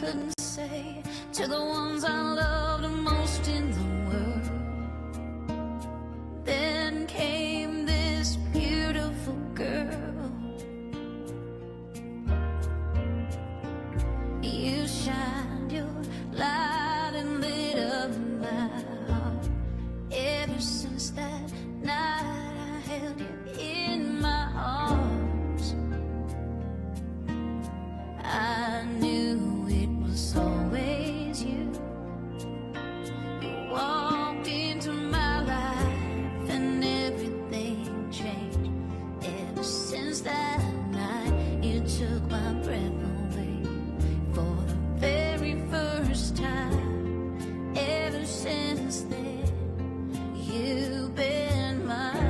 couldn't say to the ones I loved the most in the world. Then came this beautiful girl. You shined your light and lit up my heart. Ever since that night I held you in my arms. I knew it was always you. You walked into my life and everything changed. Ever since that night you took my breath away for the very first time. Ever since then you've been mine.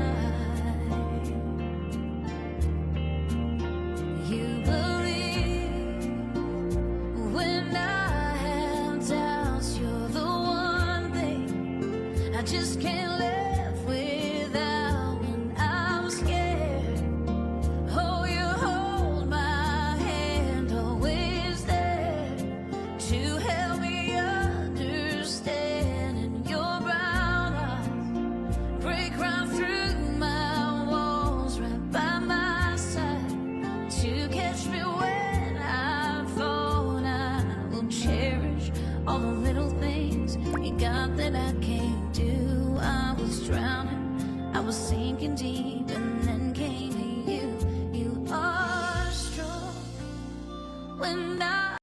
You believe when I have doubts, you're the one thing I just can't live without when I'm scared. Oh, you hold my hand, always there to help me understand. And your brown eyes break right through my walls, right by my side to catch me when I fall. I will cherish all the little things you got that I can't do. I was drowning, I was sinking deep.